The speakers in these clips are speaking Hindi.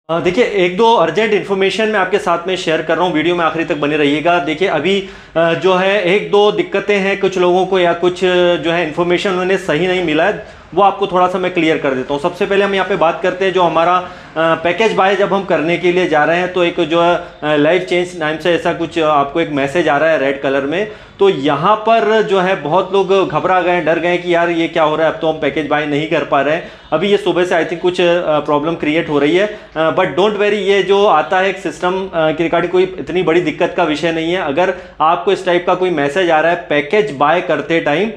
देखिए, एक दो अर्जेंट इन्फॉर्मेशन मैं आपके साथ में शेयर कर रहा हूँ, वीडियो में आखिरी तक बने रहिएगा। देखिए, अभी जो है एक दो दिक्कतें हैं कुछ लोगों को, या कुछ जो है इन्फॉर्मेशन उन्हें सही नहीं मिला है, वो आपको थोड़ा सा मैं क्लियर कर देता हूँ। सबसे पहले हम यहाँ पे बात करते हैं, जो हमारा पैकेज बाय जब हम करने के लिए जा रहे हैं, तो एक जो है लाइफ चेंज नाम से ऐसा कुछ आपको एक मैसेज आ रहा है रेड कलर में। तो यहाँ पर जो है बहुत लोग घबरा गए, डर गए कि यार ये क्या हो रहा है, अब तो हम पैकेज बाय नहीं कर पा रहे हैं। अभी ये सुबह से आई थिंक कुछ प्रॉब्लम क्रिएट हो रही है, बट डोंट वेरी, ये जो आता है एक सिस्टम के रिगार्डिंग कोई इतनी बड़ी दिक्कत का विषय नहीं है। अगर आपको इस टाइप का कोई मैसेज आ रहा है पैकेज बाय करते टाइम,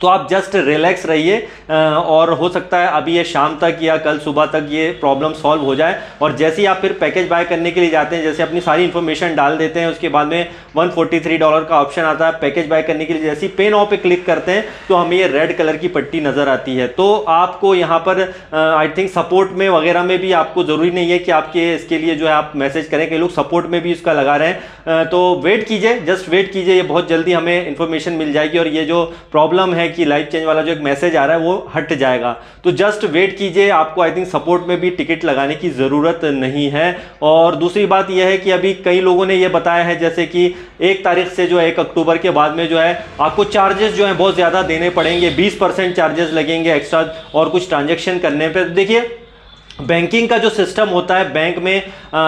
तो आप जस्ट रिलैक्स रहिए, और हो सकता है अभी ये शाम तक या कल सुबह तक ये प्रॉब्लम सॉल्व हो जाए। और जैसे ही आप फिर पैकेज बाय करने के लिए जाते हैं, जैसे अपनी सारी इन्फॉर्मेशन डाल देते हैं, उसके बाद में $143 का ऑप्शन आता है पैकेज बाय करने के लिए, जैसे ही पे नाउ पे क्लिक करते हैं तो हमें ये रेड कलर की पट्टी नजर आती है। तो आपको यहाँ पर आई थिंक सपोर्ट में वगैरह में भी आपको जरूरी नहीं है कि आपके इसके लिए जो है आप मैसेज करें, कई लोग सपोर्ट में भी इसका लगा रहे हैं। तो वेट कीजिए, जस्ट वेट कीजिए, ये बहुत जल्दी हमें इन्फॉर्मेशन मिल जाएगी और ये जो प्रॉब्लम है कि लाइफ चेंज वाला जो एक मैसेज आ रहा है वो हट जाएगा। तो जस्ट वेट कीजिए, आपको आई थिंक सपोर्ट में भी टिकट लगाने की जरूरत नहीं है। और दूसरी बात यह है कि अभी कई लोगों ने ये बताया है, जैसे कि 1 तारीख से जो है 1 अक्टूबर के बाद में जो है आपको चार्जेस जो है बहुत ज्यादा देने पड़ेंगे, 20% चार्जेस लगेंगे एक्स्ट्रा और कुछ ट्रांजेक्शन करने पर। देखिए, बैंकिंग का जो सिस्टम होता है, बैंक में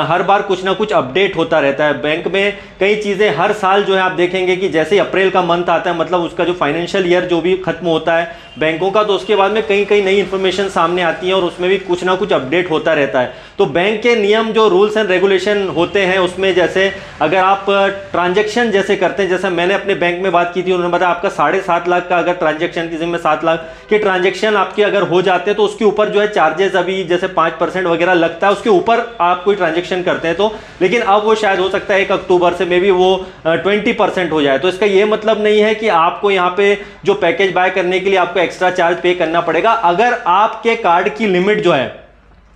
हर बार कुछ ना कुछ अपडेट होता रहता है। बैंक में कई चीज़ें हर साल जो है आप देखेंगे कि जैसे ही अप्रैल का मंथ आता है, मतलब उसका जो फाइनेंशियल ईयर जो भी खत्म होता है बैंकों का, तो उसके बाद में कई कई नई इन्फॉर्मेशन सामने आती है और उसमें भी कुछ ना कुछ अपडेट होता रहता है। तो बैंक के नियम जो रूल्स एंड रेगुलेशन होते हैं उसमें, जैसे अगर आप ट्रांजेक्शन जैसे करते हैं, जैसे मैंने अपने बैंक में बात की थी, उन्होंने बताया आपका 7.5 लाख का अगर ट्रांजेक्शन, किसी में 7 लाख के ट्रांजेक्शन आपके अगर हो जाते हैं तो उसके ऊपर जो है चार्जेस अभी जैसे 5% वगैरह लगता है, उसके ऊपर आप कोई ट्रांजेक्शन करते हैं तो। लेकिन अब वो शायद हो सकता है 1 अक्टूबर से मे बी वो 20% हो जाए। तो इसका ये मतलब नहीं है कि आपको यहाँ पे जो पैकेज बाय करने के लिए आपको एक्स्ट्रा चार्ज पे करना पड़ेगा। अगर आपके कार्ड की लिमिट जो है,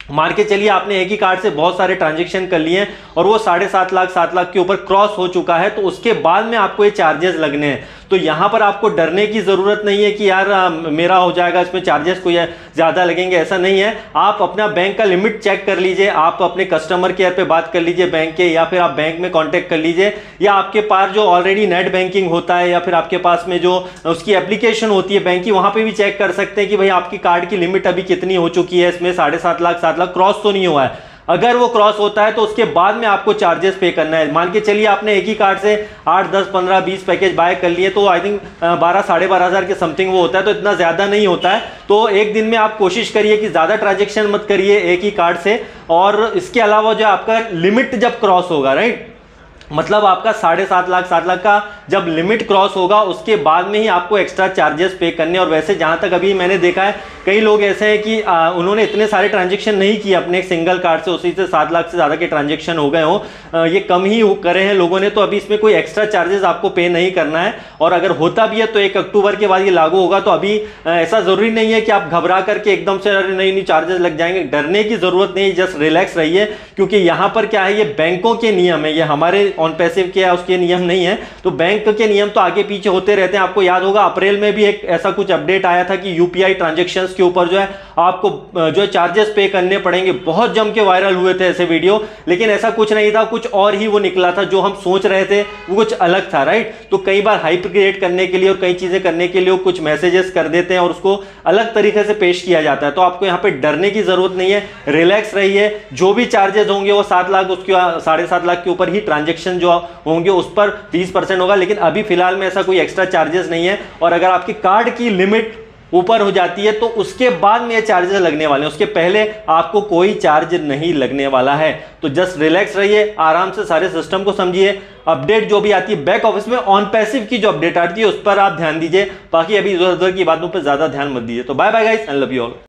मान के चलिए आपने एक ही कार्ड से बहुत सारे ट्रांजेक्शन कर लिए हैं और वो 7.5 लाख 7 लाख के ऊपर क्रॉस हो चुका है, तो उसके बाद में आपको ये चार्जेस लगने हैं। तो यहां पर आपको डरने की जरूरत नहीं है कि यार मेरा हो जाएगा, इसमें चार्जेस कोई ज्यादा लगेंगे, ऐसा नहीं है। आप अपना बैंक का लिमिट चेक कर लीजिए, आप अपने कस्टमर केयर पे बात कर लीजिए बैंक के, या फिर आप बैंक में कांटेक्ट कर लीजिए, या आपके पास जो ऑलरेडी नेट बैंकिंग होता है या फिर आपके पास में जो उसकी एप्लीकेशन होती है बैंक की, वहां पे भी चेक कर सकते हैं कि भाई आपकी कार्ड की लिमिट अभी कितनी हो चुकी है, इसमें 7.5 लाख 7 लाख क्रॉस तो नहीं हुआ है। अगर वो क्रॉस होता है तो उसके बाद में आपको चार्जेस पे करना है। मान के चलिए आपने एक ही कार्ड से 8, 10, 15, 20 पैकेज बाय कर लिए, तो आई थिंक 12, 12,500 के समथिंग वो होता है, तो इतना ज्यादा नहीं होता है। तो एक दिन में आप कोशिश करिए कि ज्यादा ट्रांजेक्शन मत करिए एक ही कार्ड से। और इसके अलावा जो आपका लिमिट जब क्रॉस होगा, राइट, मतलब आपका 7.5 लाख 7 लाख का जब लिमिट क्रॉस होगा उसके बाद में ही आपको एक्स्ट्रा चार्जेस पे करने। और वैसे जहां तक अभी मैंने देखा है, कई लोग ऐसे हैं कि उन्होंने इतने सारे ट्रांजेक्शन नहीं किए अपने एक सिंगल कार्ड से, उसी से 7 लाख से ज्यादा के ट्रांजेक्शन हो गए हो, ये कम ही करे हैं लोगों ने। तो अभी इसमें कोई एक्स्ट्रा चार्जेस आपको पे नहीं करना है। और अगर होता भी है तो 1 अक्टूबर के बाद ये लागू होगा। तो अभी ऐसा जरूरी नहीं है कि आप घबरा करके एकदम से नहीं चार्जेस लग जाएंगे, डरने की जरूरत नहीं, जस्ट रिलैक्स रहिए। क्योंकि यहां पर क्या है, ये बैंकों के नियम है, ये हमारे ऑन पैसिव के उसके नियम नहीं है। तो बैंक के नियम तो आगे पीछे होते रहते हैं। आपको याद होगा अप्रैल में भी एक ऐसा कुछ अपडेट आया था कि यूपीआई ट्रांजैक्शंस के ऊपर जो है आपको जो है चार्जेस पे करने पड़ेंगे। बहुत जम के वायरल हुए थे ऐसे वीडियो, लेकिन ऐसा कुछ नहीं था, कुछ और ही वो निकला था। जो हम सोच रहे थे वो कुछ अलग था, राइट। तो कई बार हाइप क्रिएट करने के लिए और कई चीजें करने के लिए वो कुछ मैसेजेस कर देते हैं और उसको अलग तरीके से पेश किया जाता है। तो आपको यहाँ पे डरने की जरूरत नहीं है, रिलैक्स रहिए। जो भी चार्जेस होंगे वो 7 लाख उसके 7.5 लाख के ऊपर ही ट्रांजेक्शन जो होंगे उस पर 20% होगा। लेकिन अभी फिलहाल में ऐसा कोई एक्स्ट्रा चार्जेस नहीं है। और अगर आपकी कार्ड की लिमिट ऊपर हो जाती है तो उसके बाद में ये चार्जेस लगने वाले हैं, उसके पहले आपको कोई चार्ज नहीं लगने वाला है। तो जस्ट रिलैक्स रहिए, आराम से सारे सिस्टम को समझिए। अपडेट जो भी आती है बैक ऑफिस में ऑन पैसिव की जो अपडेट आती है उस पर आप ध्यान दीजिए, बाकी अभी इधर उधर की बातों पर ज्यादा ध्यान मत दीजिए। तो bye bye guys, I love you all.